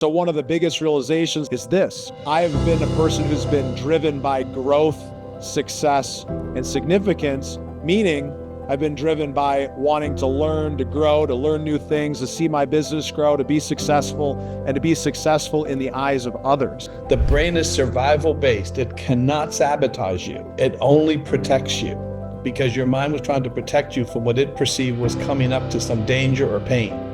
So one of the biggest realizations is this: I have been a person who's been driven by growth, success, and significance, meaning I've been driven by wanting to learn, to grow, to learn new things, to see my business grow, to be successful, and to be successful in the eyes of others. The brain is survival based. It cannot sabotage you. It only protects you because your mind was trying to protect you from what it perceived was coming up to some danger or pain.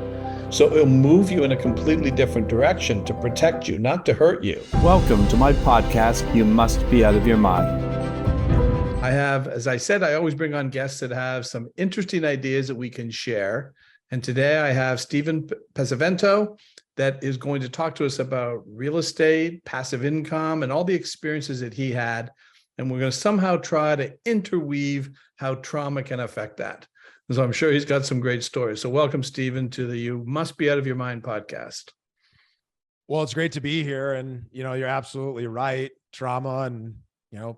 So it'll move you in a completely different direction to protect you, not to hurt you. Welcome to my podcast, You Must Be Out of Your Mind. I have, as I said, I always bring on guests that have some interesting ideas that we can share. And today I have Stephen Pesavento that is going to talk to us about real estate, passive income, and all the experiences that he had. And we're going to somehow try to interweave how trauma can affect that. So I'm sure he's got some great stories. So welcome, Stephen, to the You Must Be Out of Your Mind podcast. Well, it's great to be here. And, you're absolutely right. Trauma and,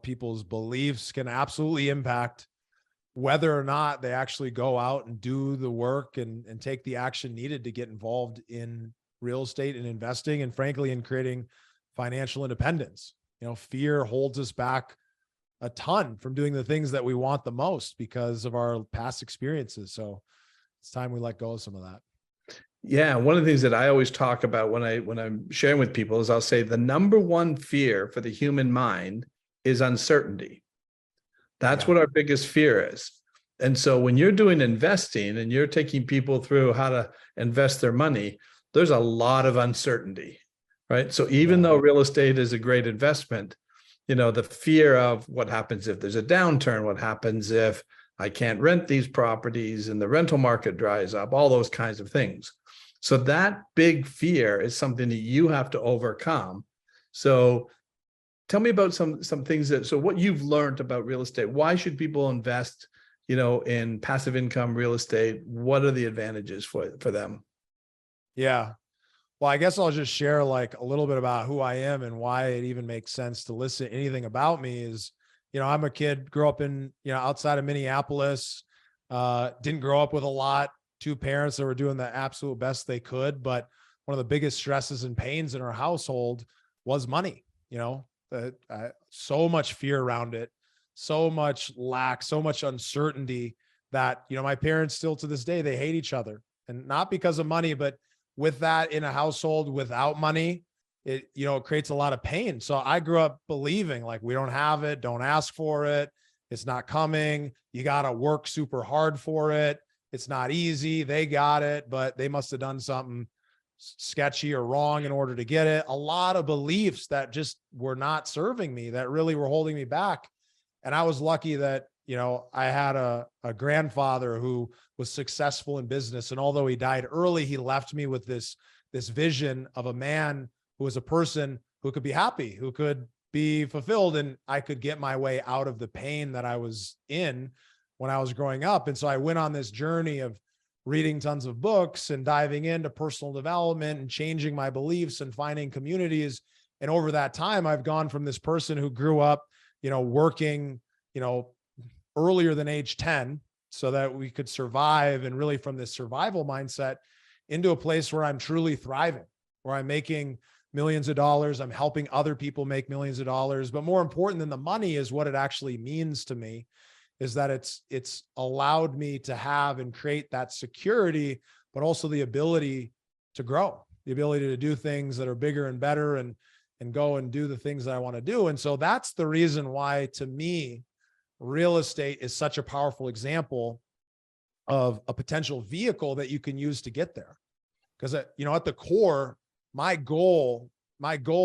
people's beliefs can absolutely impact whether or not they actually go out and do the work and take the action needed to get involved in real estate and investing, and frankly, in creating financial independence. Fear holds us back a ton from doing the things that we want the most because of our past experiences. So it's time we let go of some of that. Yeah. One of the things that I always talk about when I'm sharing with people is I'll say the number one fear for the human mind is uncertainty. That's what our biggest fear is. And so when you're doing investing and you're taking people through how to invest their money, there's a lot of uncertainty, right? So even though real estate is a great investment, the fear of what happens if there's a downturn, what happens if I can't rent these properties and the rental market dries up, all those kinds of things. So that big fear is something that you have to overcome. So tell me about some things so what you've learned about real estate. Why should people invest, in passive income real estate? What are the advantages for them? Yeah. Well, I guess I'll just share like a little bit about who I am and why it even makes sense to listen. Anything about me is, I'm a kid, grew up in, outside of Minneapolis, didn't grow up with a lot, two parents that were doing the absolute best they could. But one of the biggest stresses and pains in our household was money, so much fear around it, so much lack, so much uncertainty that, my parents still to this day, they hate each other, and not because of money, but with that in a household without money, it creates a lot of pain. So I grew up believing like, we don't have it, don't ask for it, it's not coming, you got to work super hard for it, it's not easy, they got it, but they must have done something sketchy or wrong in order to get it. A lot of beliefs that just were not serving me, that really were holding me back. And I was lucky that I had a grandfather who was successful in business. And although he died early, he left me with this vision of a man who was a person who could be happy, who could be fulfilled. And I could get my way out of the pain that I was in when I was growing up. And so I went on this journey of reading tons of books and diving into personal development and changing my beliefs and finding communities. And over that time, I've gone from this person who grew up, working, earlier than age 10 so that we could survive, and really from this survival mindset into a place where I'm truly thriving, where I'm making millions of dollars. I'm helping other people make millions of dollars. But more important than the money is what it actually means to me, is that it's allowed me to have and create that security, but also the ability to grow, the ability to do things that are bigger and better and go and do the things that I want to do. And so that's the reason why, to me, real estate is such a powerful example of a potential vehicle that you can use to get there. Because, at the core, my goal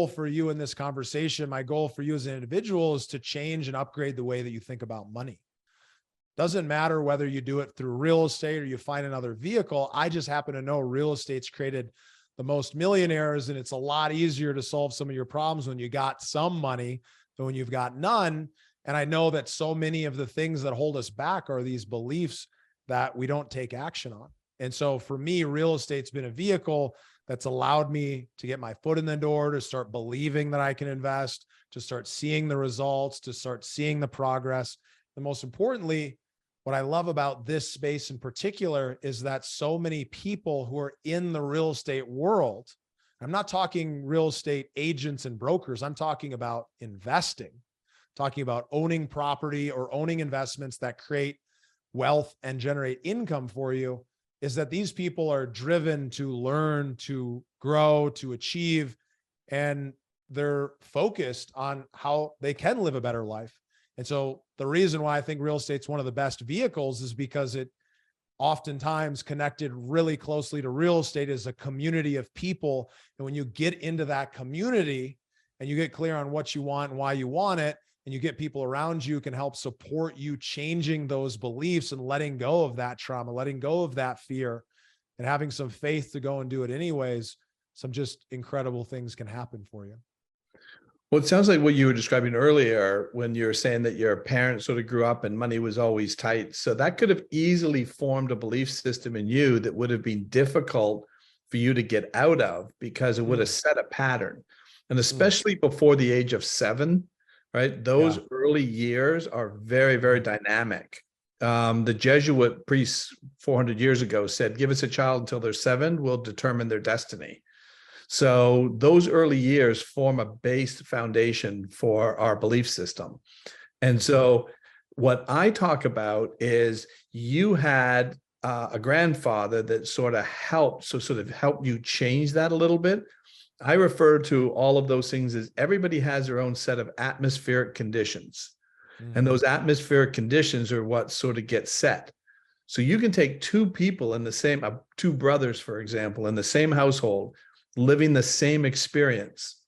for you in this conversation, my goal for you as an individual is to change and upgrade the way that you think about money. Doesn't matter whether you do it through real estate or you find another vehicle. I just happen to know real estate's created the most millionaires, and it's a lot easier to solve some of your problems when you got some money than when you've got none. And I know that so many of the things that hold us back are these beliefs that we don't take action on. And so for me, real estate's been a vehicle that's allowed me to get my foot in the door, to start believing that I can invest, to start seeing the results, to start seeing the progress. And most importantly, what I love about this space in particular is that so many people who are in the real estate world, I'm not talking real estate agents and brokers. I'm talking about investing, talking about owning property or owning investments that create wealth and generate income for you, is that these people are driven to learn, to grow, to achieve, and they're focused on how they can live a better life. And so the reason why I think real estate's one of the best vehicles is because it oftentimes connected really closely to real estate as a community of people. And when you get into that community and you get clear on what you want and why you want it, and you get people around you who can help support you changing those beliefs and letting go of that trauma, letting go of that fear, and having some faith to go and do it anyways, some just incredible things can happen for you. Well, it sounds like what you were describing earlier when you were saying that your parents sort of grew up and money was always tight. So that could have easily formed a belief system in you that would have been difficult for you to get out of, because it would have set a pattern. And especially before the age of 7, right? Those early years are very, very dynamic. The Jesuit priests 400 years ago said, give us a child until they're 7, we'll determine their destiny. So those early years form a base foundation for our belief system. And so what I talk about is you had a grandfather that sort of helped you change that a little bit. I refer to all of those things as everybody has their own set of atmospheric conditions. And those atmospheric conditions are what sort of get set. So you can take two people in the same, two brothers, for example, in the same household, living the same experience,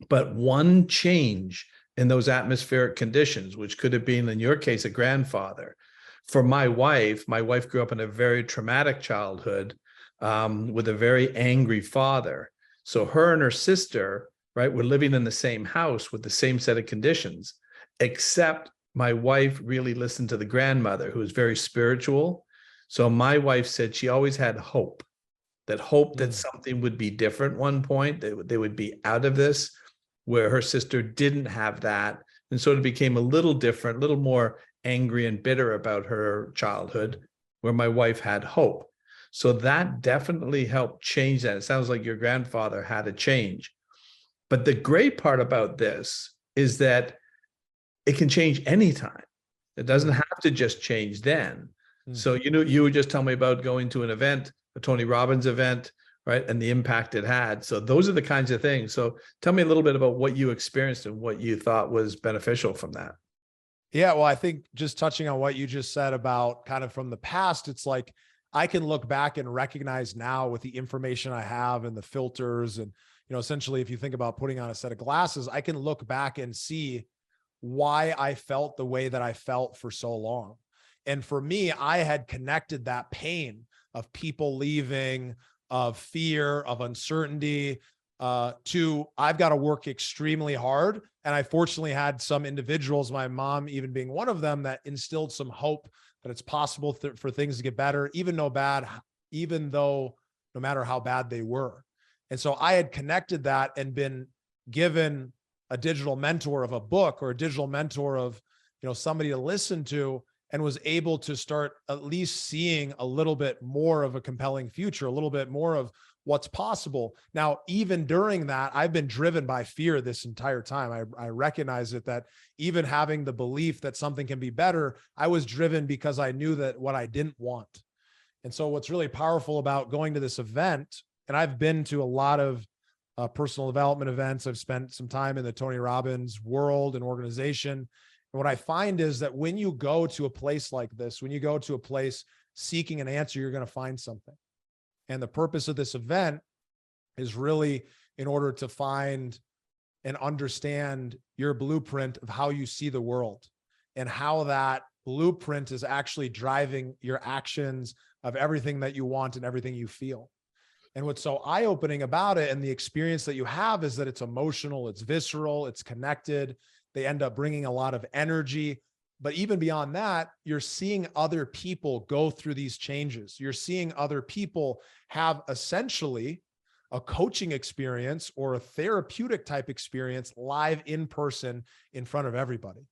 but one change in those atmospheric conditions, which could have been, in your case, a grandfather. For my wife grew up in a very traumatic childhood with a very angry father. So her and her sister, right, were living in the same house with the same set of conditions, except my wife really listened to the grandmother, who was very spiritual. So my wife said she always had hope that something would be different one point, they would be out of this, where her sister didn't have that. And so it became a little different, a little more angry and bitter about her childhood, where my wife had hope. So that definitely helped change that. It sounds like your grandfather had a change. But the great part about this is that it can change anytime. It doesn't have to just change then. So, you would just tell me about going to an event, a Tony Robbins event, right? And the impact it had. So those are the kinds of things. So tell me a little bit about what you experienced and what you thought was beneficial from that. Yeah, well, I think just touching on what you just said about kind of from the past, it's like I can look back and recognize now with the information I have and the filters. And, essentially, if you think about putting on a set of glasses, I can look back and see why I felt the way that I felt for so long. And for me, I had connected that pain of people leaving, of fear, of uncertainty, to I've got to work extremely hard. And I fortunately had some individuals, my mom even being one of them, that instilled some hope that it's possible for things to get better, even though no matter how bad they were. And so I had connected that and been given a digital mentor of a book or a digital mentor of, somebody to listen to, and was able to start at least seeing a little bit more of a compelling future, a little bit more of what's possible. Now, even during that, I've been driven by fear this entire time. I recognize it, that even having the belief that something can be better, I was driven because I knew that what I didn't want. And so what's really powerful about going to this event, and I've been to a lot of personal development events. I've spent some time in the Tony Robbins world and organization. And what I find is that when you go to a place like this, when you go to a place seeking an answer, you're going to find something. And the purpose of this event is really in order to find and understand your blueprint of how you see the world and how that blueprint is actually driving your actions of everything that you want and everything you feel. And what's so eye-opening about it and the experience that you have is that it's emotional, it's visceral, it's connected. They end up bringing a lot of energy. But even beyond that, you're seeing other people go through these changes. You're seeing other people have essentially a coaching experience or a therapeutic type experience live in person in front of everybody.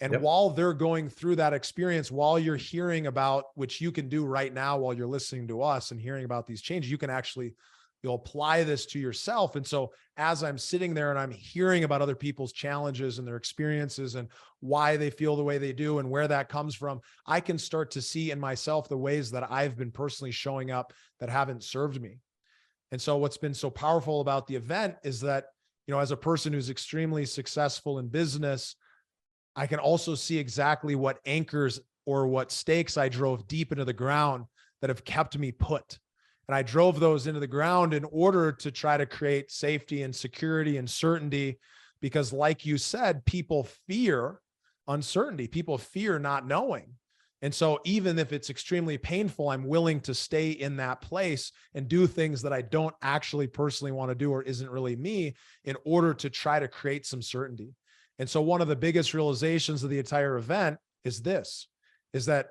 And while they're going through that experience, while you're hearing about, which you can do right now while you're listening to us and hearing about these changes, you can actually you'll apply this to yourself. And so as I'm sitting there and I'm hearing about other people's challenges and their experiences and why they feel the way they do and where that comes from, I can start to see in myself the ways that I've been personally showing up that haven't served me. And so what's been so powerful about the event is that, as a person who's extremely successful in business, I can also see exactly what anchors or what stakes I drove deep into the ground that have kept me put. And I drove those into the ground in order to try to create safety and security and certainty, because like you said, people fear uncertainty. People fear not knowing. And so even if it's extremely painful, I'm willing to stay in that place and do things that I don't actually personally want to do or isn't really me in order to try to create some certainty. And so one of the biggest realizations of the entire event is that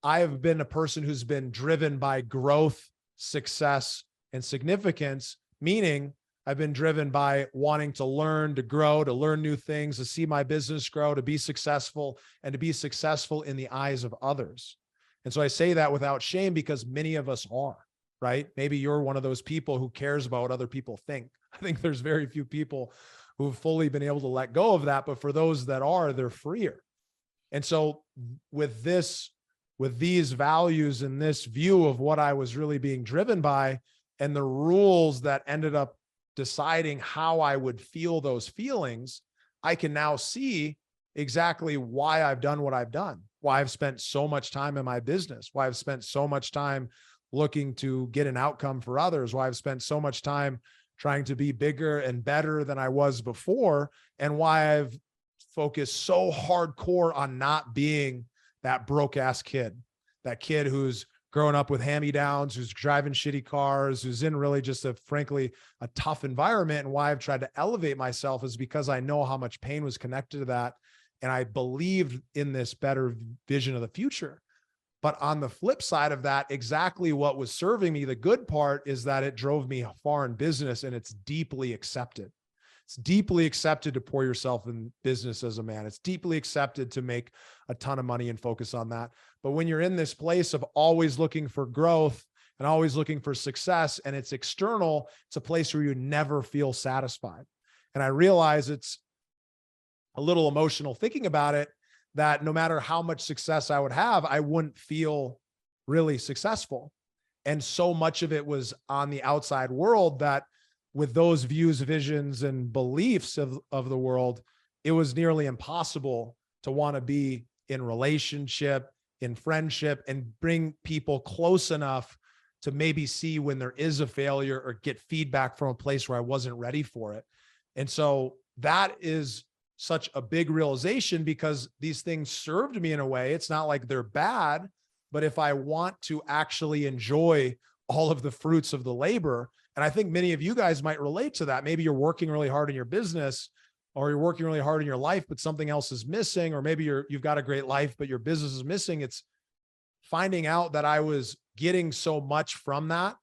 I have been a person who's been driven by growth, success, and significance, meaning I've been driven by wanting to learn, to grow, to learn new things, to see my business grow, to be successful, and to be successful in the eyes of others. And so I say that without shame because many of us are, right? Maybe you're one of those people who cares about what other people think. I think there's very few people who've fully been able to let go of that, but for those that are, they're freer. And so with these values and this view of what I was really being driven by and the rules that ended up deciding how I would feel those feelings, I can now see exactly why I've done what I've done, why I've spent so much time in my business, why I've spent so much time looking to get an outcome for others, why I've spent so much time trying to be bigger and better than I was before, and why I've focused so hardcore on not being that broke ass kid, that kid who's growing up with hand-me-downs, who's driving shitty cars, who's in really just frankly, a tough environment. And why I've tried to elevate myself is because I know how much pain was connected to that. And I believed in this better vision of the future. But on the flip side of that, exactly what was serving me, the good part is that it drove me far in business, and it's deeply accepted. It's deeply accepted to pour yourself in business as a man. It's deeply accepted to make a ton of money and focus on that. But when you're in this place of always looking for growth and always looking for success, and it's external, it's a place where you never feel satisfied. And I realize it's a little emotional thinking about it, that no matter how much success I would have, I wouldn't feel really successful. And so much of it was on the outside world that with those views, visions, and beliefs of the world, it was nearly impossible to want to be in relationship, in friendship, and bring people close enough to maybe see when there is a failure or get feedback from a place where I wasn't ready for it. And so that is such a big realization, because these things served me in a way. It's not like they're bad, but if I want to actually enjoy all of the fruits of the labor, and I think many of you guys might relate to that. Maybe you're working really hard in your business, or you're working really hard in your life, but something else is missing, or maybe you've got a great life, but your business is missing. It's finding out that I was getting so much from that,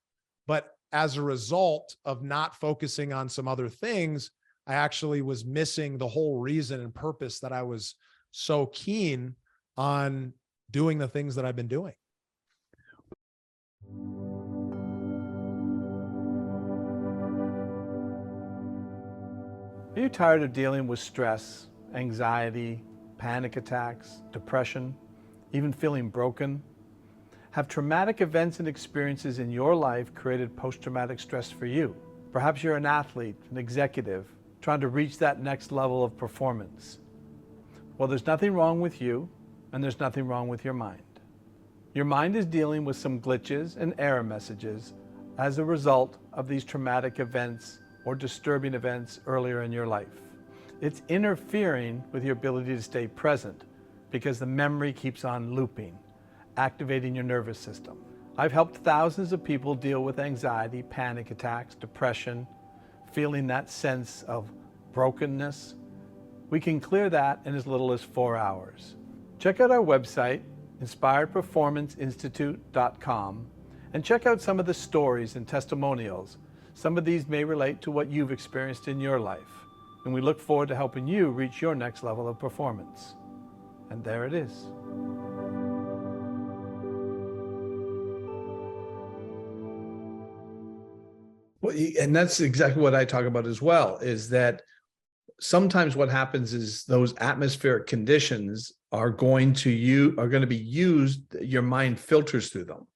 but as a result of not focusing on some other things, I actually was missing the whole reason and purpose that I was so keen on doing the things that I've been doing. Are you tired of dealing with stress, anxiety, panic attacks, depression, even feeling broken? Have traumatic events and experiences in your life created post-traumatic stress for you? Perhaps you're an athlete, an executive, trying to reach that next level of performance. Well, there's nothing wrong with you, and there's nothing wrong with your mind. Your mind is dealing with some glitches and error messages as a result of these traumatic events or disturbing events earlier in your life. It's interfering with your ability to stay present because the memory keeps on looping, activating your nervous system. I've helped thousands of people deal with anxiety, panic attacks, depression, feeling that sense of brokenness. We can clear that in as little as 4 hours. Check out our website, inspiredperformanceinstitute.com, and check out some of the stories and testimonials. Some of these may relate to what you've experienced in your life, and we look forward to helping you reach your next level of performance. And there it is. Well, and that's exactly what I talk about as well, is that sometimes what happens is those atmospheric conditions are going to be used, your mind filters through them.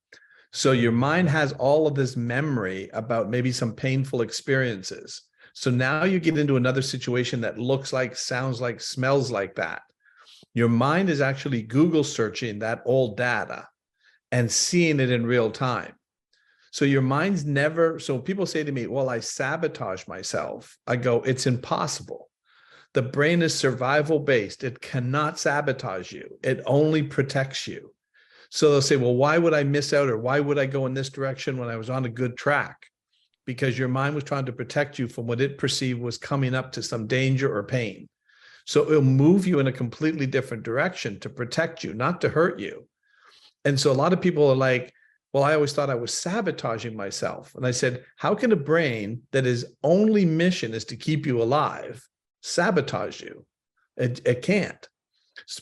So your mind has all of this memory about maybe some painful experiences. So now you get into another situation that looks like, sounds like, smells like that. Your mind is actually Google searching that old data and seeing it in real time. So your mind's never, so people say to me, well, I sabotage myself. I go, it's impossible. The brain is survival based. It cannot sabotage you. It only protects you. So they'll say, well, why would I miss out, or why would I go in this direction when I was on a good track? Because your mind was trying to protect you from what it perceived was coming up to some danger or pain. So it'll move you in a completely different direction to protect you, not to hurt you. And so a lot of people are like, well, I always thought I was sabotaging myself. And I said, how can a brain that is only mission is to keep you alive sabotage you? It can't.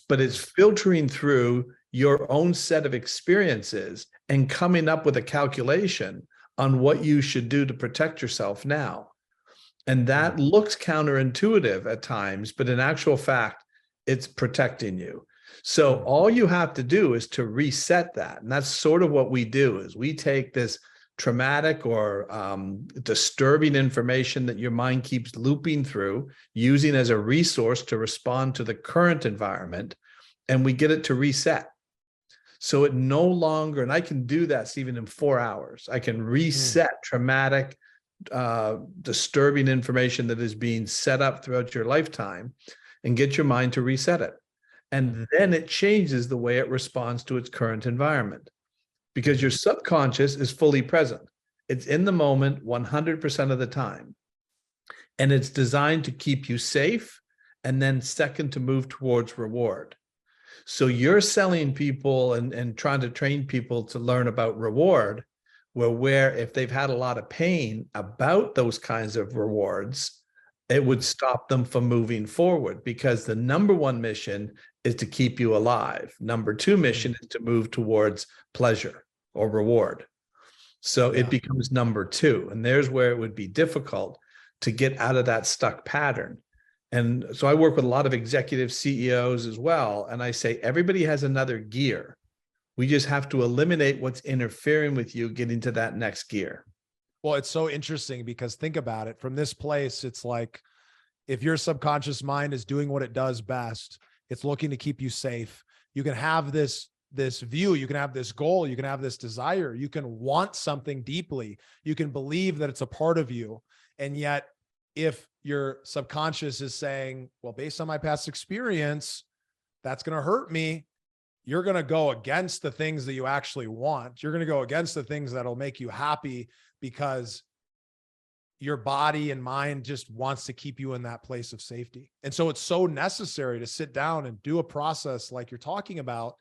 But it's filtering through your own set of experiences and coming up with a calculation on what you should do to protect yourself now. And that looks counterintuitive at times, but in actual fact, it's protecting you. So all you have to do is to reset that. And that's sort of what we do, is we take this traumatic or disturbing information that your mind keeps looping through, using as a resource to respond to the current environment, and we get it to reset. So it no longer, and I can do that, Stephen, in 4 hours. I can reset traumatic, disturbing information that is being set up throughout your lifetime and get your mind to reset it. And then it changes the way it responds to its current environment, because your subconscious is fully present. It's in the moment 100% of the time. And it's designed to keep you safe, and then second, to move towards reward. So you're selling people and trying to train people to learn about reward, where if they've had a lot of pain about those kinds of rewards, it would stop them from moving forward, because the number one mission is to keep you alive. Number two mission is to move towards pleasure or reward. So it becomes number two. And there's where it would be difficult to get out of that stuck pattern. And so I work with a lot of executive CEOs as well. And I say, everybody has another gear. We just have to eliminate what's interfering with you getting to that next gear. Well, it's so interesting, because think about it from this place. It's like, if your subconscious mind is doing what it does best, it's looking to keep you safe. You can have this view, you can have this goal, you can have this desire, you can want something deeply, you can believe that it's a part of you. And yet, if your subconscious is saying, well, based on my past experience, that's going to hurt me, you're going to go against the things that you actually want. You're going to go against the things that'll make you happy, because your body and mind just wants to keep you in that place of safety. And so it's so necessary to sit down and do a process like you're talking about,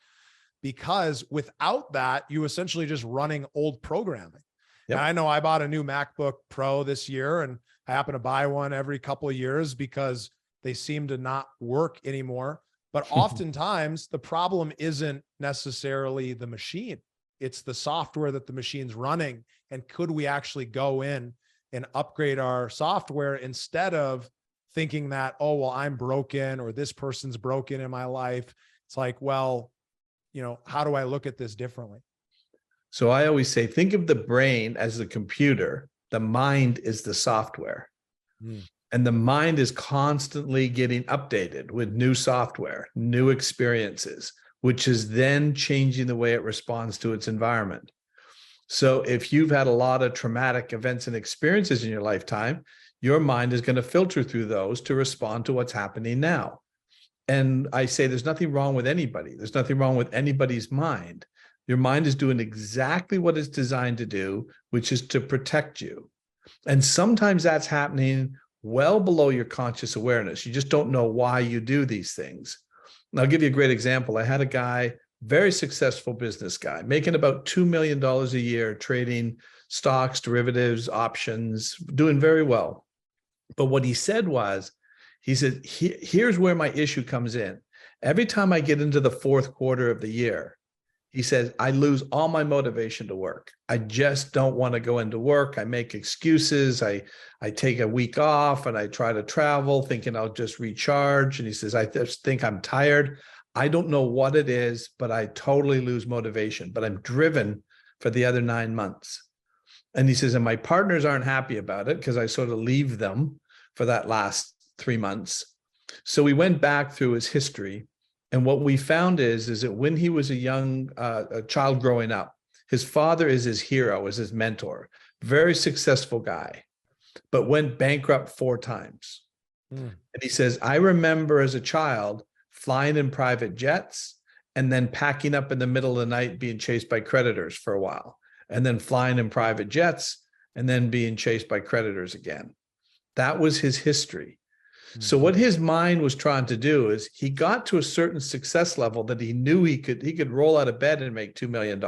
because without that, you essentially just running old programming. Yep. And I know I bought a new MacBook Pro this year, and I happen to buy one every couple of years because they seem to not work anymore. But oftentimes the problem isn't necessarily the machine. It's the software that the machine's running. And could we actually go in and upgrade our software, instead of thinking that, oh, well, I'm broken, or this person's broken in my life? It's like, well, how do I look at this differently? So I always say, think of the brain as the computer. The mind is the software. And the mind is constantly getting updated with new software, new experiences, which is then changing the way it responds to its environment. So if you've had a lot of traumatic events and experiences in your lifetime, your mind is going to filter through those to respond to what's happening now. And I say, there's nothing wrong with anybody. There's nothing wrong with anybody's mind. Your mind is doing exactly what it's designed to do, which is to protect you. And sometimes that's happening well below your conscious awareness. You just don't know why you do these things. And I'll give you a great example. I had a guy, very successful business guy, making about $2 million a year, trading stocks, derivatives, options, doing very well. But what he said was, he said, here's where my issue comes in. Every time I get into the fourth quarter of the year, He says, I lose all my motivation to work. I just don't want to go into work. I make excuses. I take a week off and I try to travel thinking I'll just recharge. And he says, I just think I'm tired. I don't know what it is, but I totally lose motivation, but I'm driven for the other 9 months. And he says, and my partners aren't happy about it because I sort of leave them for that last 3 months. So we went back through his history. And what we found is that when he was a child growing up, his father is his hero, is his mentor, very successful guy, but went bankrupt 4 times. And he says, I remember as a child flying in private jets and then packing up in the middle of the night, being chased by creditors for a while, and then flying in private jets and then being chased by creditors again. That was his history. So what his mind was trying to do is he got to a certain success level that he knew he could roll out of bed and make $2 million.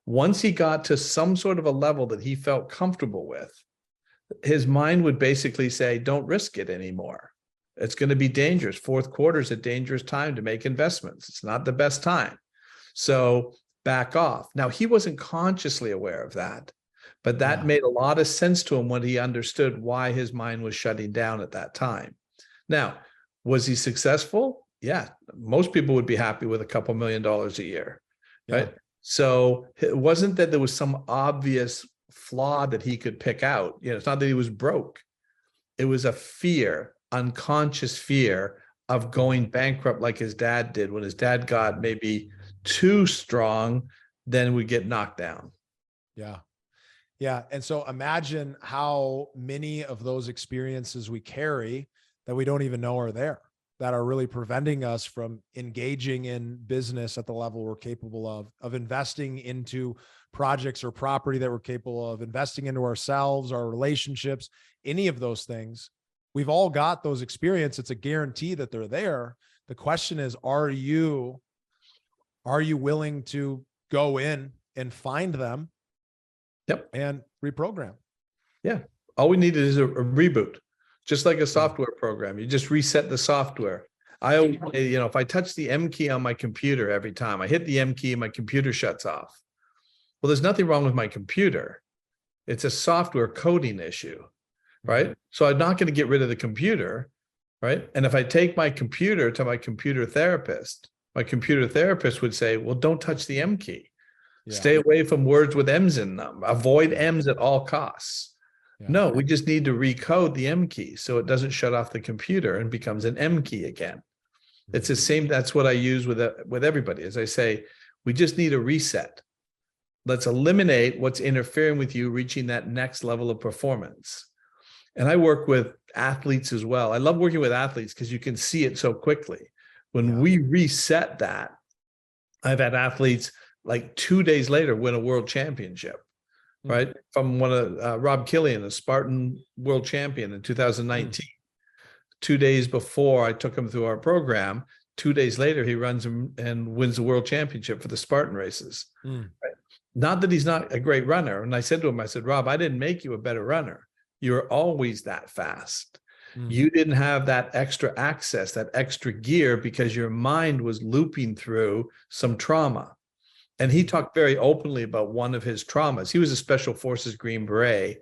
Once he got to some sort of a level that he felt comfortable with, his mind would basically say, don't risk it anymore. It's going to be dangerous. Fourth quarter is a dangerous time to make investments. It's not the best time. So back off. Now, he wasn't consciously aware of that, but that made a lot of sense to him when he understood why his mind was shutting down at that time. Now, was he successful? Yeah. Most people would be happy with a couple $1 million a year, right? So it wasn't that there was some obvious flaw that he could pick out. It's not that he was broke. It was a fear, unconscious fear of going bankrupt like his dad did. When his dad got maybe too strong, then we get knocked down. Yeah. Yeah. And so imagine how many of those experiences we carry that we don't even know are there, that are really preventing us from engaging in business at the level we're capable of investing into projects or property that we're capable of, investing into ourselves, our relationships, any of those things. We've all got those experiences. It's a guarantee that they're there. The question is, are you willing to go in and find them? Yep. And reprogram. Yeah. All we need is a reboot, just like a software program. You just reset the software. I always say, if I touch the M key on my computer every time, I hit the M key, my computer shuts off. Well, there's nothing wrong with my computer. It's a software coding issue, right? So I'm not going to get rid of the computer, right? And if I take my computer to my computer therapist would say, well, don't touch the M key. Stay away from words with M's in them. Avoid M's at all costs. No, we just need to recode the M key so it doesn't shut off the computer and becomes an M key again. It's the same. That's what I use with everybody. As I say, we just need a reset. Let's eliminate what's interfering with you reaching that next level of performance. And I work with athletes as well. I love working with athletes because you can see it so quickly. When we reset that, I've had athletes like 2 days later win a world championship, right? From one of Rob Killian, a Spartan world champion in 2019. 2 days before I took him through our program, 2 days later, he runs and wins the world championship for the Spartan races. Right? Not that he's not a great runner. And I said to him, Rob, I didn't make you a better runner. You're always that fast. You didn't have that extra access, that extra gear, because your mind was looping through some trauma. And he talked very openly about one of his traumas. He was a Special Forces Green Beret,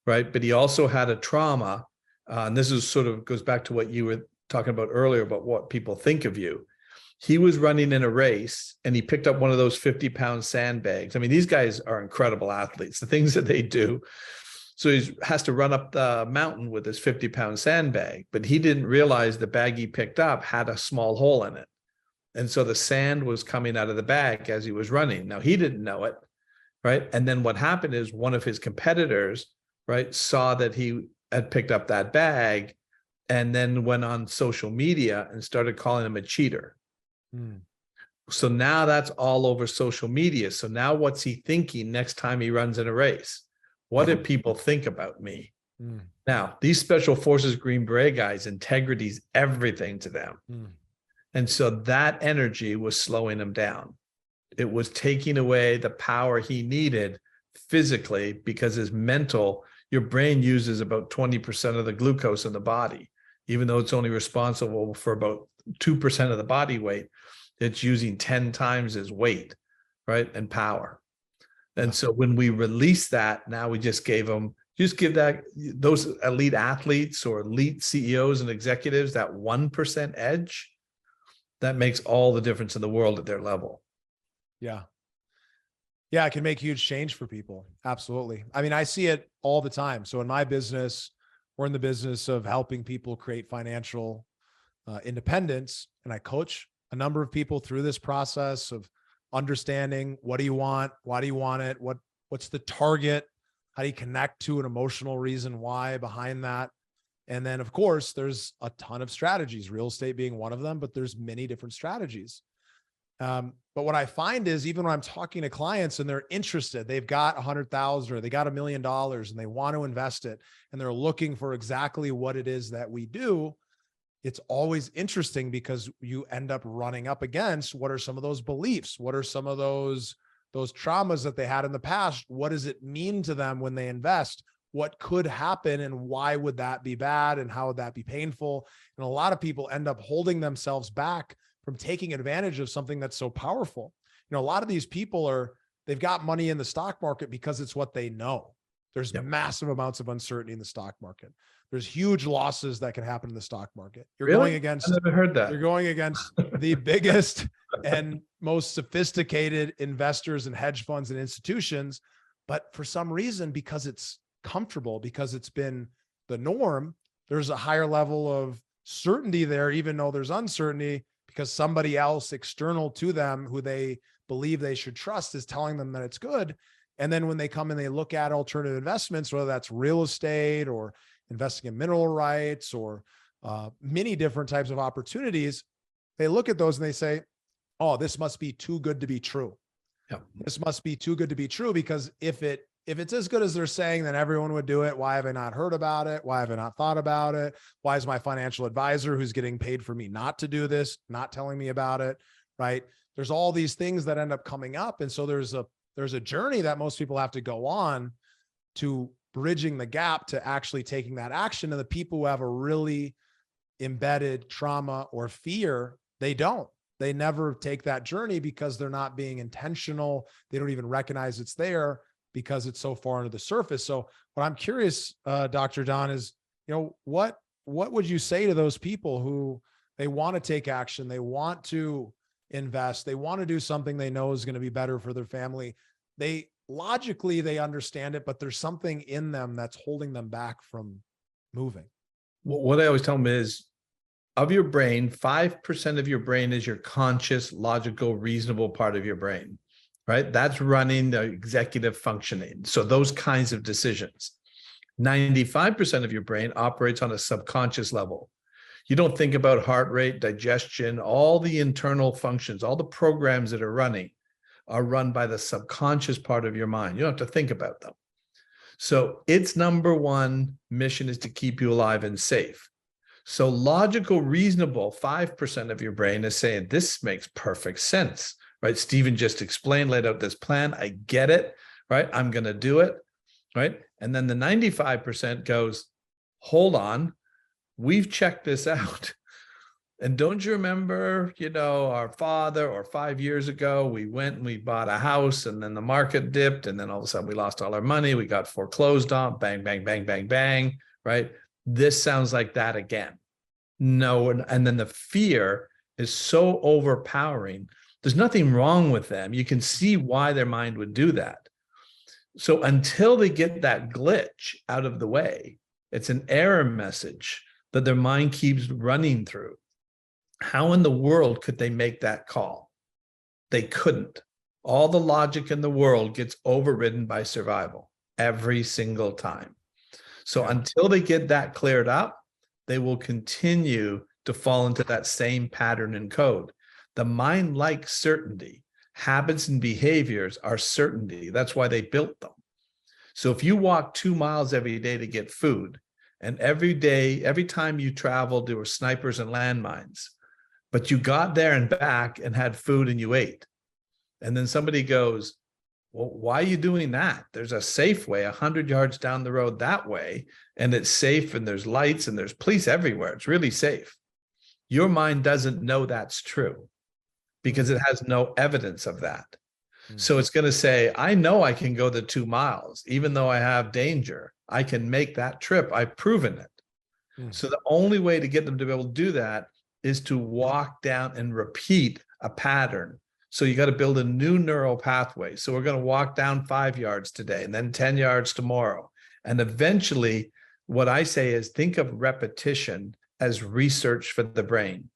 right? But he also had a trauma. And this is sort of goes back to what you were talking about earlier about what people think of you. He was running in a race and he picked up one of those 50-pound sandbags. I mean, these guys are incredible athletes, the things that they do. So he has to run up the mountain with this 50-pound sandbag, but he didn't realize the bag he picked up had a small hole in it. And so the sand was coming out of the bag as he was running. Now, he didn't know it, right? And then what happened is one of his competitors, right, saw that he had picked up that bag and then went on social media and started calling him a cheater. So now that's all over social media. So now what's he thinking next time he runs in a race? What do people think about me? Now, these Special Forces Green Beret guys, integrity is everything to them. And so that energy was slowing him down. It was taking away the power he needed physically because his mental, your brain uses about 20% of the glucose in the body, even though it's only responsible for about 2% of the body weight. It's using 10 times his weight, right? And power. And so when we release that, now we just give that those elite athletes or elite CEOs and executives that 1% edge. That makes all the difference in the world at their level. Yeah. Yeah, it can make huge change for people. Absolutely. I mean, I see it all the time. So in my business, we're in the business of helping people create financial independence. And I coach a number of people through this process of understanding, what do you want? Why do you want it? What's the target? How do you connect to an emotional reason why behind that? And then of course, there's a ton of strategies, real estate being one of them, but there's many different strategies. But what I find is, even when I'm talking to clients and they're interested, they've got 100,000 or they got $1 million and they want to invest it, and they're looking for exactly what it is that we do. It's always interesting because you end up running up against, what are some of those beliefs? What are some of those traumas that they had in the past? What does it mean to them when they invest? What could happen and why would that be bad and how would that be painful? And a lot of people end up holding themselves back from taking advantage of something that's so powerful. You know, a lot of these people they've got money in the stock market because it's what they know. There's massive amounts of uncertainty in the stock market. There's huge losses that can happen in the stock market. You're Really? going against, I never heard that. You're going against the biggest and most sophisticated investors and hedge funds and institutions. But for some reason, because it's comfortable, because it's been the norm, there's a higher level of certainty there, even though there's uncertainty, because somebody else external to them who they believe they should trust is telling them that it's good. And then when they come and they look at alternative investments, whether that's real estate or investing in mineral rights or many different types of opportunities, they look at those and they say, oh, this must be too good to be true. Yep. This must be too good to be true, because if it's as good as they're saying, then everyone would do it. Why have I not heard about it? Why have I not thought about it? Why is my financial advisor, who's getting paid for me not to do this, not telling me about it? Right? There's all these things that end up coming up. And so there's a journey that most people have to go on to bridging the gap to actually taking that action. And the people who have a really embedded trauma or fear, they never take that journey because they're not being intentional. They don't even recognize it's there because it's so far under the surface. So what I'm curious, Dr. Don, is, what would you say to those people who they want to take action, they want to invest, they want to do something they know is going to be better for their family? They logically, they understand it, but there's something in them that's holding them back from moving. What I always tell them is, of your brain, 5% of your brain is your conscious, logical, reasonable part of your brain, right? That's running the executive functioning. So those kinds of decisions. 95% of your brain operates on a subconscious level. You don't think about heart rate, digestion, all the internal functions, all the programs that are run by the subconscious part of your mind. You don't have to think about them. So its number one mission is to keep you alive and safe. So logical, reasonable, 5% of your brain is saying, this makes perfect sense, right? Stephen just explained, laid out this plan. I get it, right? I'm going to do it, right? And then the 95% goes, hold on, we've checked this out. And don't you remember, our father, or 5 years ago, we went and we bought a house and then the market dipped and then all of a sudden we lost all our money. We got foreclosed on, bang, bang, bang, bang, bang, right? This sounds like that again. No. And then the fear is so overpowering. There's nothing wrong with them. You can see why their mind would do that. So until they get that glitch out of the way, it's an error message that their mind keeps running through. How in the world could they make that call? They couldn't. All the logic in the world gets overridden by survival every single time. So until they get that cleared up, they will continue to fall into that same pattern and code. The mind likes certainty. Habits and behaviors are certainty. That's why they built them. So if you walk 2 miles every day to get food, and every time you traveled, there were snipers and landmines, but you got there and back and had food and you ate. And then somebody goes, well, why are you doing that? There's a Safeway 100 yards down the road that way, and it's safe and there's lights and there's police everywhere. It's really safe. Your mind doesn't know that's true because it has no evidence of that. Mm. So it's going to say, I know I can go the 2 miles, even though I have danger. I can make that trip. I've proven it. Mm. So the only way to get them to be able to do that is to walk down and repeat a pattern. So you got to build a new neural pathway. So we're going to walk down 5 yards today and then 10 yards tomorrow. And eventually, what I say is think of repetition as research for the brain.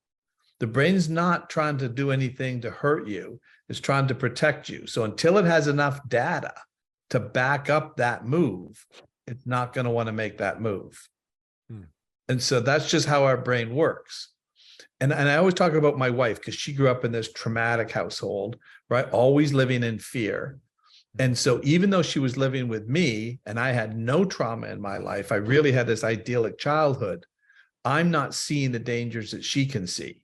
The brain's not trying to do anything to hurt you. It's trying to protect you. So until it has enough data to back up that move, it's not going to want to make that move. Hmm. And so that's just how our brain works. And I always talk about my wife because she grew up in this traumatic household, right? Always living in fear. And so even though she was living with me and I had no trauma in my life, I really had this idyllic childhood. I'm not seeing the dangers that she can see.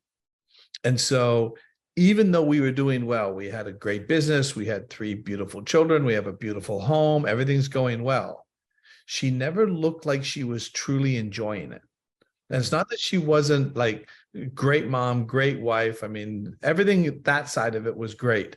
And so even though we were doing well, we had a great business, we had 3 beautiful children, we have a beautiful home, everything's going well. She never looked like she was truly enjoying it. And it's not that she wasn't like great mom, great wife. I mean, everything, that side of it was great.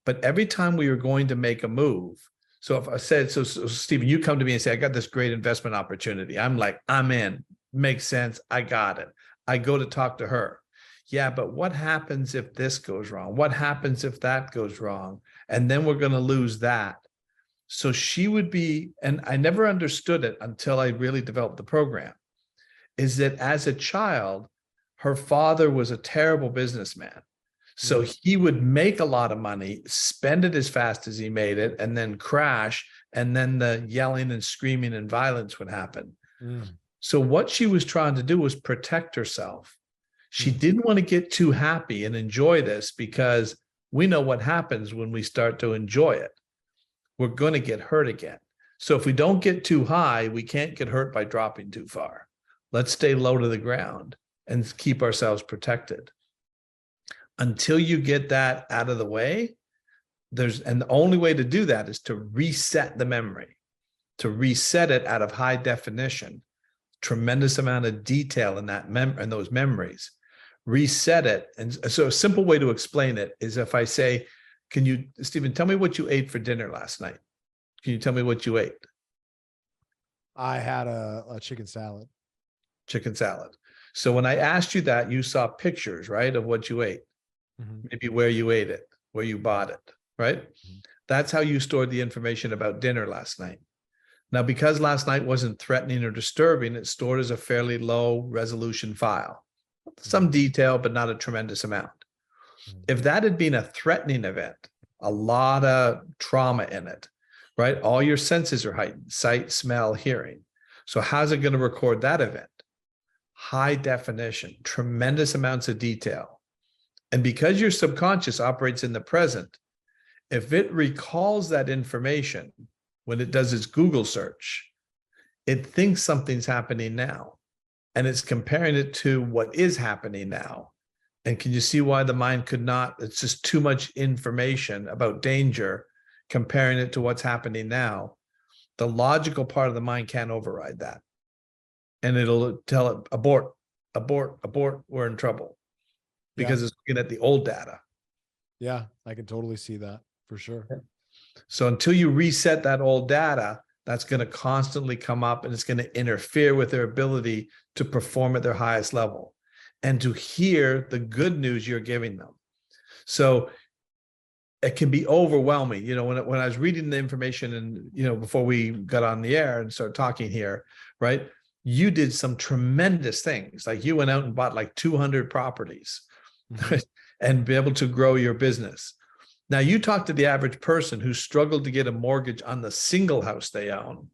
But every time we were going to make a move, so if I said, so Stephen, you come to me and say, I got this great investment opportunity. I'm like, I'm in, makes sense. I got it. I go to talk to her. Yeah, but what happens if this goes wrong? What happens if that goes wrong? And then we're going to lose that. So she would be, and I never understood it until I really developed the program, is that as a child, her father was a terrible businessman. So he would make a lot of money, spend it as fast as he made it, and then crash. And then the yelling and screaming and violence would happen. So what she was trying to do was protect herself. She didn't want to get too happy and enjoy this because we know what happens when we start to enjoy it. We're going to get hurt again. So if we don't get too high, we can't get hurt by dropping too far. Let's stay low to the ground and keep ourselves protected. Until you get that out of the way, and the only way to do that is to reset the memory, to reset it out of high definition, tremendous amount of detail in that in those memories. Reset it. And so a simple way to explain it is if I say, can you, Stephen, tell me what you ate for dinner last night? Can you tell me what you ate? I had a chicken salad. Chicken salad. So when I asked you that, you saw pictures, right, of what you ate. Maybe where you ate it, where you bought it, right? That's how you stored the information about dinner last night. Now, because last night wasn't threatening or disturbing, it's stored as a fairly low resolution file. Some detail, but not a tremendous amount. If that had been a threatening event, a lot of trauma in it, right? All your senses are heightened, sight, smell, hearing. So how's it going to record that event? High definition, tremendous amounts of detail. And because your subconscious operates in the present, if it recalls that information when it does its Google search, it thinks something's happening now. And it's comparing it to what is happening now. And can you see why the mind could not? It's just too much information about danger, comparing it to what's happening now. The logical part of the mind can't override that. And it'll tell it, abort, abort, abort, we're in trouble. Because it's looking at the old data. Yeah, I can totally see that for sure. So until you reset that old data, that's going to constantly come up and it's going to interfere with their ability to perform at their highest level and to hear the good news you're giving them. So it can be overwhelming. You know, when I was reading the information and, you know, before we got on the air and started talking here, right? You did some tremendous things. Like you went out and bought like 200 properties and be able to grow your business. Now you talk to the average person who struggled to get a mortgage on the single house they own,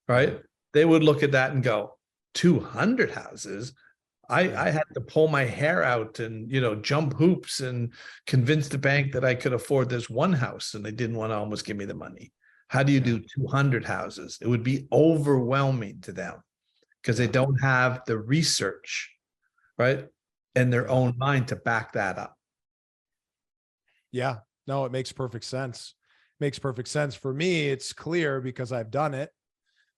right? They would look at that and go, 200 houses? I had to pull my hair out and, you know, jump hoops and convince the bank that I could afford this one house and they didn't want to almost give me the money. How do you do 200 houses? It would be overwhelming to them because they don't have the research, right? In their own mind to back that up. Yeah, no, it makes perfect sense. Makes perfect sense. For me, it's clear because I've done it.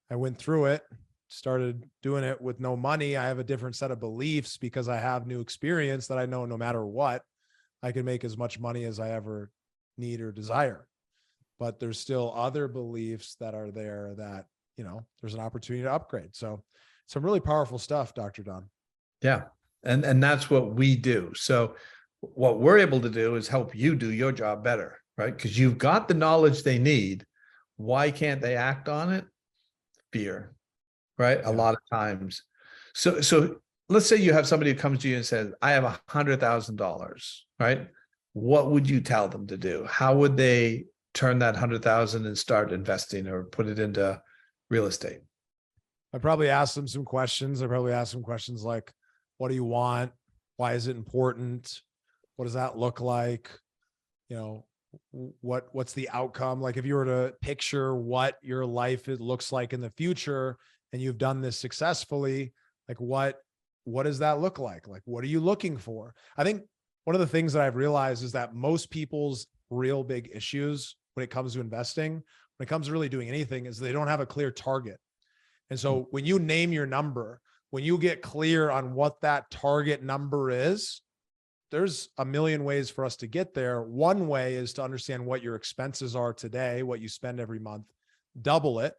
I went through it, started doing it with no money. I have a different set of beliefs because I have new experience that I know no matter what, I can make as much money as I ever need or desire. But there's still other beliefs that are there that, there's an opportunity to upgrade. So some really powerful stuff, Dr. Don. Yeah. And that's what we do. So what we're able to do is help you do your job better, right? Because you've got the knowledge they need. Why can't they act on it? Fear, right? Yeah. A lot of times. So let's say you have somebody who comes to you and says, I have $100,000, right? What would you tell them to do? How would they turn that 100,000 and start investing or put it into real estate? I probably ask them some questions. I probably ask them questions like, what do you want? Why is it important? What does that look like? What's the outcome? Like if you were to picture what your life looks like in the future and you've done this successfully, like what does that look like? Like, what are you looking for? I think one of the things that I've realized is that most people's real big issues when it comes to investing, when it comes to really doing anything, is they don't have a clear target. And so when you name your number, when you get clear on what that target number is, there's a million ways for us to get there. One way is to understand what your expenses are today, what you spend every month, double it.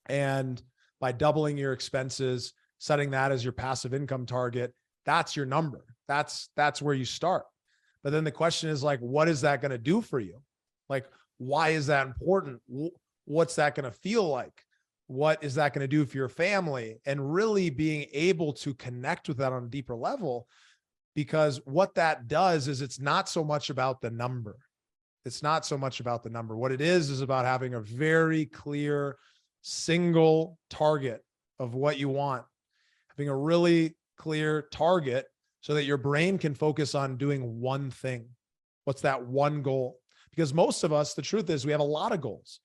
And by doubling your expenses, setting that as your passive income target, that's your number. That's where you start. But then the question is like, what is that going to do for you? Like, why is that important? What's that going to feel like? What is that going to do for your family? And really being able to connect with that on a deeper level, because what that does is it's not so much about the number. It's not so much about the number. What it is about having a very clear single target of what you want, having a really clear target so that your brain can focus on doing one thing. What's that one goal? Because most of us, the truth is we have a lot of goals.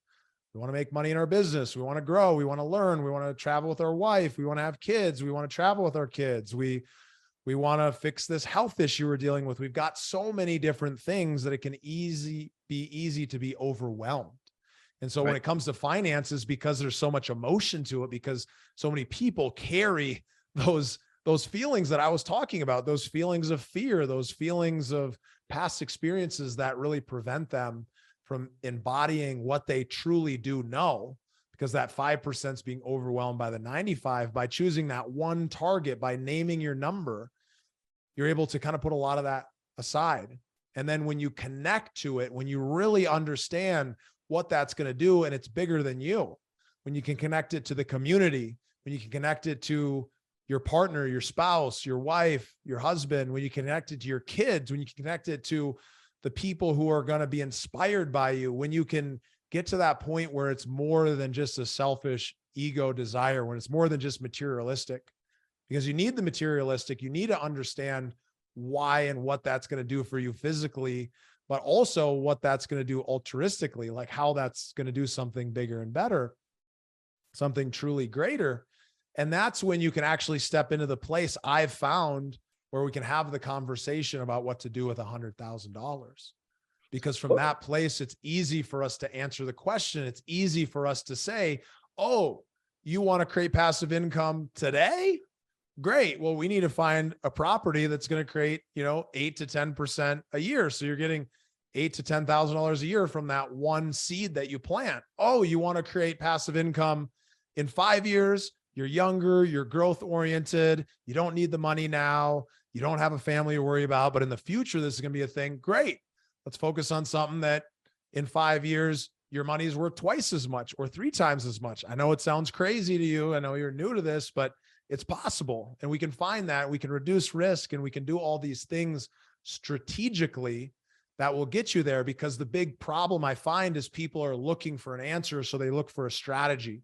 We want to make money in our business. We want to grow. We want to learn. We want to travel with our wife. We want to have kids. We want to travel with our kids. We want to fix this health issue we're dealing with. We've got so many different things that it can be easy to be overwhelmed. And so when it comes to finances, because there's so much emotion to it, because so many people carry those feelings that I was talking about, those feelings of fear, those feelings of past experiences that really prevent them from embodying what they truly do know, because that 5% is being overwhelmed by the 95. By choosing that one target, by naming your number, you're able to kind of put a lot of that aside. And then when you connect to it, when you really understand what that's going to do, and it's bigger than you, when you can connect it to the community, when you can connect it to your partner, your spouse, your wife, your husband, when you connect it to your kids, when you can connect it to the people who are going to be inspired by you, when you can get to that point where it's more than just a selfish ego desire, when it's more than just materialistic, because you need the materialistic, you need to understand why and what that's going to do for you physically, but also what that's going to do altruistically, like how that's going to do something bigger and better, something truly greater. And that's when you can actually step into the place I've found where we can have the conversation about what to do with $100,000. Because from that place, it's easy for us to answer the question. It's easy for us to say, oh, you want to create passive income today? Great. Well, we need to find a property that's going to create, 8 to 10% a year. So you're getting $8,000 to $10,000 a year from that one seed that you plant. Oh, you want to create passive income in 5 years? You're younger, you're growth oriented. You don't need the money now. You don't have a family to worry about, but in the future, this is going to be a thing. Great. Let's focus on something that in 5 years, your money is worth twice as much or 3 times as much. I know it sounds crazy to you. I know you're new to this, but it's possible. And we can find that. We can reduce risk and we can do all these things strategically that will get you there, because the big problem I find is people are looking for an answer. So they look for a strategy.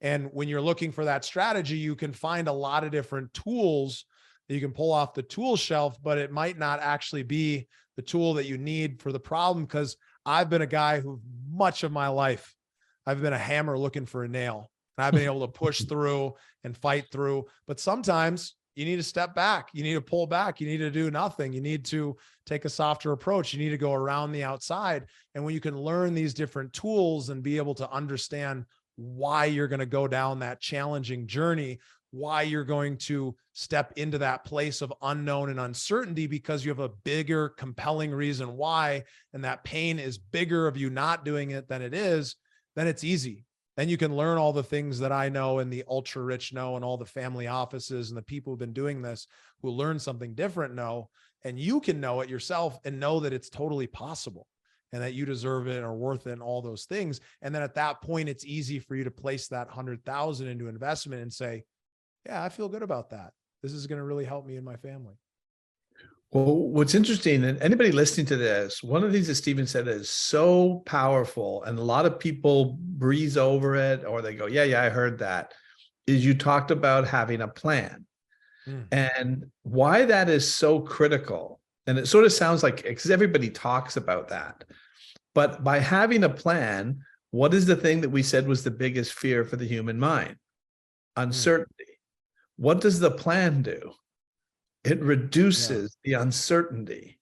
And when you're looking for that strategy, you can find a lot of different tools that you can pull off the tool shelf, but it might not actually be the tool that you need for the problem. Because I've been a guy who much of my life, I've been a hammer looking for a nail. And I've been able to push through and fight through. But sometimes you need to step back. You need to pull back. You need to do nothing. You need to take a softer approach. You need to go around the outside. And when you can learn these different tools and be able to understand why you're going to go down that challenging journey, why you're going to step into that place of unknown and uncertainty, because you have a bigger, compelling reason why, and that pain is bigger of you not doing it than it is, then it's easy. Then you can learn all the things that I know and the ultra rich know, and all the family offices and the people who've been doing this who learn something different know, and you can know it yourself and know that it's totally possible and that you deserve it and are worth it and all those things. And then at that point, it's easy for you to place that 100,000 into investment and say, yeah, I feel good about that. This is going to really help me and my family. Well, what's interesting, and anybody listening to this, one of the things that Stephen said is so powerful, and a lot of people breeze over it, or they go, yeah, I heard that, is you talked about having a plan. And why that is so critical. And it sort of sounds like, because everybody talks about that, but by having a plan, what is the thing that we said was the biggest fear for the human mind? Uncertainty. What does the plan do? It reduces the uncertainty.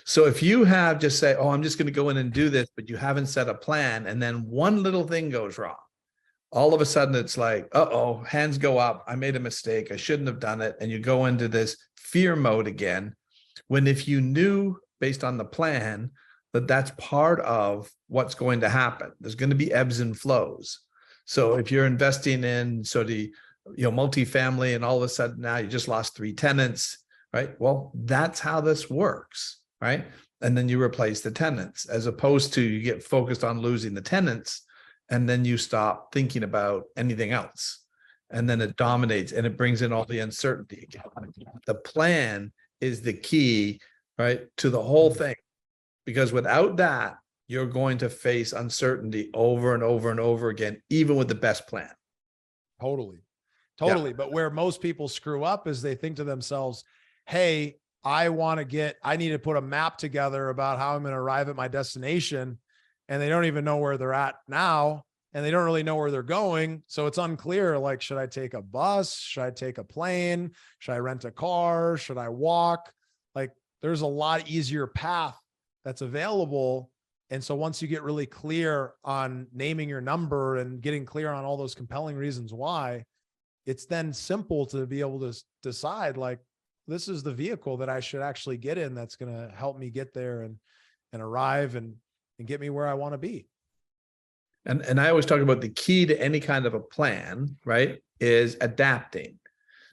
So if you have just say, oh, I'm just going to go in and do this, but you haven't set a plan, and then one little thing goes wrong, all of a sudden it's like, uh-oh, hands go up. I made a mistake. I shouldn't have done it. And you go into this fear mode again, when if you knew based on the plan that that's part of what's going to happen, there's going to be ebbs and flows. So if you're investing in multifamily, and all of a sudden now you just lost 3 tenants, right? Well, that's how this works, right? And then you replace the tenants, as opposed to you get focused on losing the tenants, and then you stop thinking about anything else. And then it dominates, and it brings in all the uncertainty again. The plan is the key, right, to the whole thing, because without that, you're going to face uncertainty over and over and over again, even with the best plan. Totally. Yeah. But where most people screw up is they think to themselves, hey, I need to put a map together about how I'm going to arrive at my destination. And they don't even know where they're at now. And they don't really know where they're going. So it's unclear. Like, should I take a bus? Should I take a plane? Should I rent a car? Should I walk? Like, there's a lot easier path that's available. And so once you get really clear on naming your number and getting clear on all those compelling reasons why, it's then simple to be able to decide, like, this is the vehicle that I should actually get in that's going to help me get there and arrive and get me where I want to be. And I always talk about the key to any kind of a plan, right, is adapting.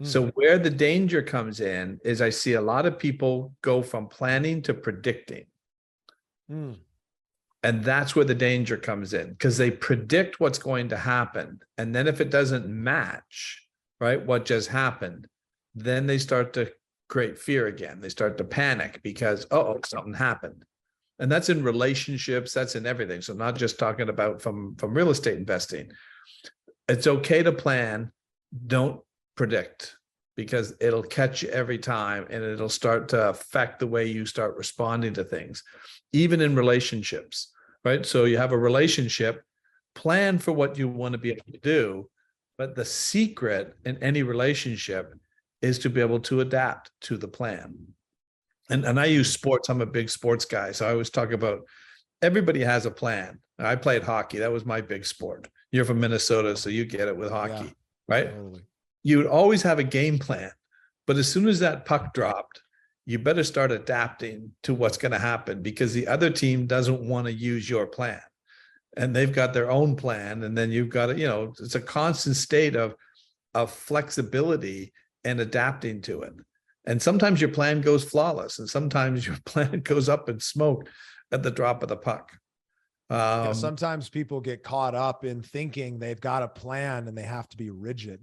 So where the danger comes in is I see a lot of people go from planning to predicting. And that's where the danger comes in, because they predict what's going to happen. And then if it doesn't match, right, what just happened, then they start to create fear again. They start to panic because, oh, something happened. And that's in relationships, that's in everything. So not just talking about from real estate investing. It's okay to plan, don't predict, because it'll catch you every time, and it'll start to affect the way you start responding to things, even in relationships, right? So you have a relationship, plan for what you want to be able to do, but the secret in any relationship is to be able to adapt to the plan. And I use sports. I'm a big sports guy. So I always talk about everybody has a plan. I played hockey. That was my big sport. You're from Minnesota, so you get it with hockey, right? Totally. You would always have a game plan. But as soon as that puck dropped, you better start adapting to what's going to happen, because the other team doesn't want to use your plan. And they've got their own plan. And then you've got to, it's a constant state of flexibility and adapting to it. And sometimes your plan goes flawless, and sometimes your plan goes up in smoke at the drop of the puck. Sometimes people get caught up in thinking they've got a plan and they have to be rigid.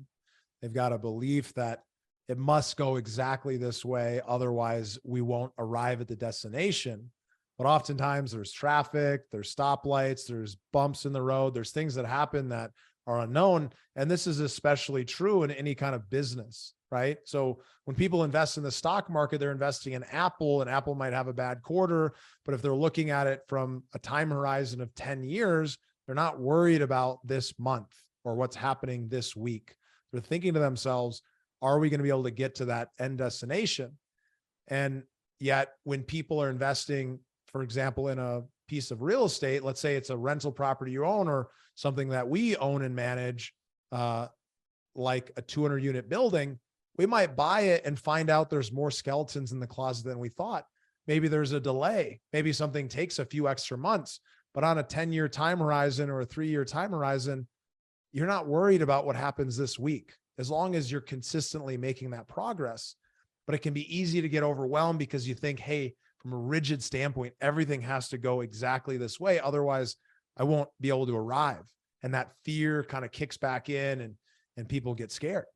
They've got a belief that it must go exactly this way, otherwise we won't arrive at the destination. But oftentimes there's traffic, there's stoplights, there's bumps in the road, there's things that happen that are unknown. And this is especially true in any kind of business, right? So when people invest in the stock market, they're investing in Apple, and Apple might have a bad quarter, but if they're looking at it from a time horizon of 10 years, they're not worried about this month or what's happening this week. They're thinking to themselves, are we going to be able to get to that end destination? And yet when people are investing, for example, in a piece of real estate, let's say it's a rental property you own or something that we own and manage, like a 200 unit building, we might buy it and find out there's more skeletons in the closet than we thought. Maybe there's a delay. Maybe something takes a few extra months, but on a 10-year time horizon or a 3-year time horizon, you're not worried about what happens this week, as long as you're consistently making that progress. But it can be easy to get overwhelmed because you think, hey, from a rigid standpoint, everything has to go exactly this way. Otherwise, I won't be able to arrive. And that fear kind of kicks back in, and people get scared.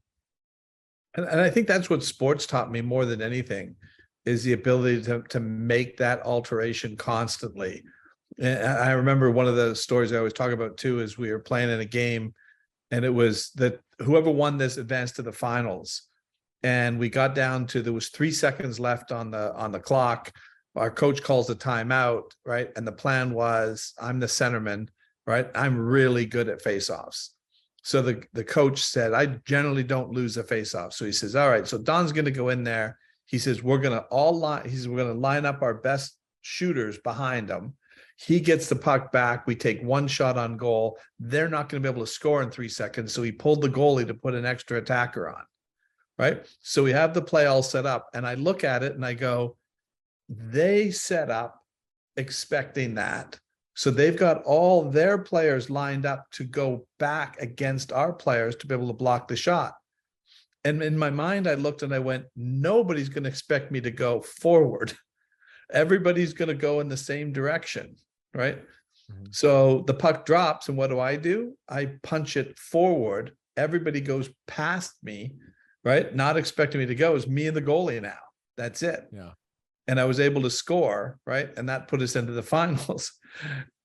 And I think that's what sports taught me more than anything, is the ability to make that alteration constantly. And I remember one of the stories I always talk about too, is we were playing in a game, and it was that whoever won this advanced to the finals. And we got down to, there was 3 seconds left on the clock. Our coach calls the timeout, right? And the plan was, I'm the centerman, right? I'm really good at faceoffs. So the coach said, I generally don't lose a faceoff. So he says, all right, so Don's going to go in there. He says, we're going to line up our best shooters behind him. He gets the puck back. We take one shot on goal. They're not going to be able to score in 3 seconds. So he pulled the goalie to put an extra attacker on, right? So we have the play all set up, and I look at it and I go, they set up expecting that. So they've got all their players lined up to go back against our players to be able to block the shot. And in my mind, I looked and I went, nobody's going to expect me to go forward. Everybody's going to go in the same direction, right? Mm-hmm. So the puck drops, and what do? I punch it forward. Everybody goes past me, right? Not expecting me to go. It's me and the goalie now. That's it. Yeah. And I was able to score, right? And that put us into the finals.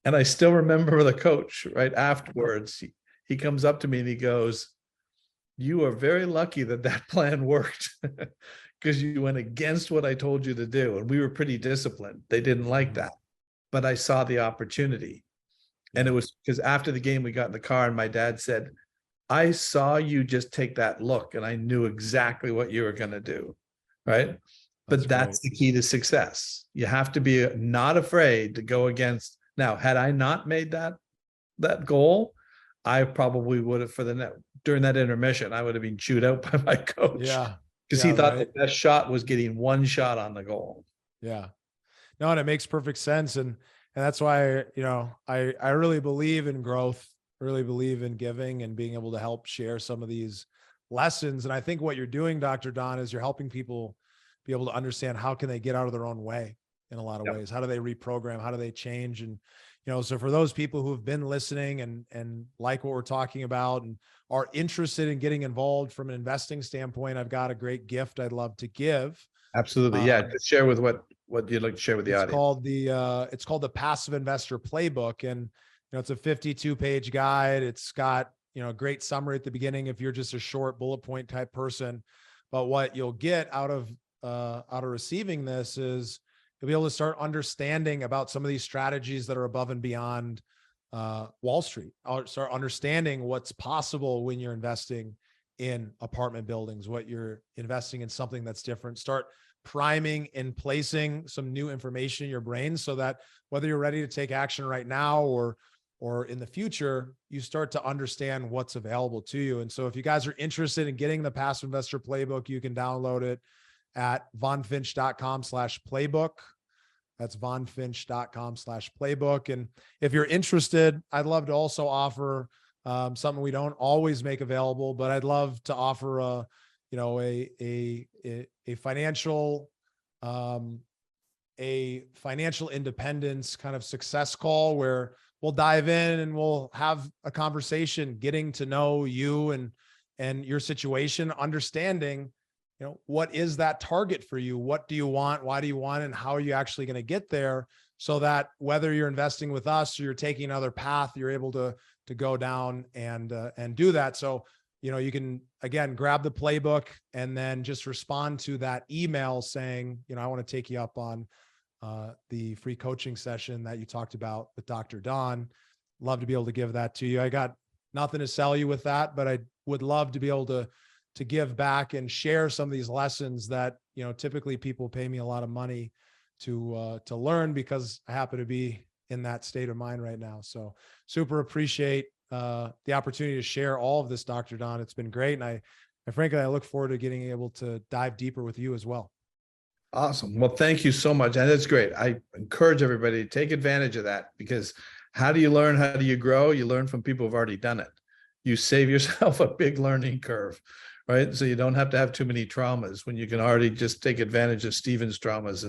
And I still remember the coach, right afterwards, he comes up to me and he goes, you are very lucky that plan worked, because you went against what I told you to do. And we were pretty disciplined. They didn't like that, but I saw the opportunity. And it was because after the game, we got in the car and my dad said, I saw you just take that look and I knew exactly what you were going to do, right? But that's the key to success. You have to be not afraid to go against. Now, had I not made that goal, I probably would have, during that intermission, I would have been chewed out by my coach. Yeah. Because he thought the best shot was getting one shot on the goal. Yeah. No, and it makes perfect sense. And that's why, I really believe in growth, really believe in giving and being able to help share some of these lessons. And I think what you're doing, Dr. Don, is you're helping people be able to understand how can they get out of their own way in a lot of ways. How do they reprogram? How do they change? And, so for those people who have been listening and like what we're talking about and are interested in getting involved from an investing standpoint, I've got a great gift I'd love to give. Absolutely. Yeah. Just share with what you'd like to share with the audience. It's called the Passive Investor Playbook. And, it's a 52-page guide. It's got, a great summary at the beginning if you're just a short bullet point type person. But what you'll get out of receiving this is you'll be able to start understanding about some of these strategies that are above and beyond Wall Street. I'll start understanding what's possible when you're investing in apartment buildings, what you're investing in something that's different. Start priming and placing some new information in your brain so that whether you're ready to take action right now or in the future, you start to understand what's available to you. And so if you guys are interested in getting the Passive Investor Playbook, you can download it at vonfinch.com/playbook. That's vonfinch.com/playbook. And if you're interested, I'd love to also offer something we don't always make available, but I'd love to offer a financial independence kind of success call where we'll dive in and we'll have a conversation, getting to know you and your situation, understanding, what is that target for you? What do you want? Why do you want it? And how are you actually going to get there? So that whether you're investing with us or you're taking another path, you're able to go down and do that. So, you can, again, grab the playbook and then just respond to that email saying, I want to take you up on the free coaching session that you talked about with Dr. Don. Love to be able to give that to you. I got nothing to sell you with that, but I would love to be able to give back and share some of these lessons that, typically people pay me a lot of money to learn, because I happen to be in that state of mind right now. So super appreciate the opportunity to share all of this, Dr. Don. It's been great. And frankly, I look forward to getting able to dive deeper with you as well. Awesome. Well, thank you so much. And that's great. I encourage everybody to take advantage of that, because how do you learn? How do you grow? You learn from people who've already done it. You save yourself a big learning curve, right? So you don't have to have too many traumas when you can already just take advantage of Stephen's traumas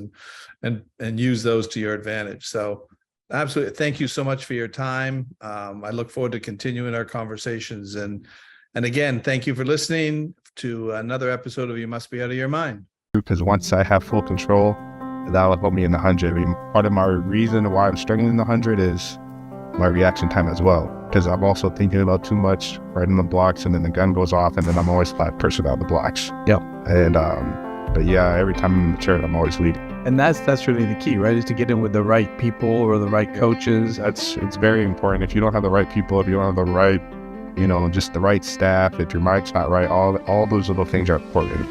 and use those to your advantage. So absolutely. Thank you so much for your time. I look forward to continuing our conversations. And again, thank you for listening to another episode of You Must Be Out of Your Mind. Because once I have full control, that will help me in the 100. I mean, part of my reason why I'm struggling in the 100 is my reaction time as well. Because I'm also thinking about too much, right in the blocks, and then the gun goes off, and then I'm always 5% out of the blocks. Yep. And but yeah, every time I'm in the chair, I'm always leading. And that's really the key, right? Is to get in with the right people or the right coaches. It's very important. If you don't have the right people, if you don't have the right, just the right staff, if your mind's not right, all those little things are important.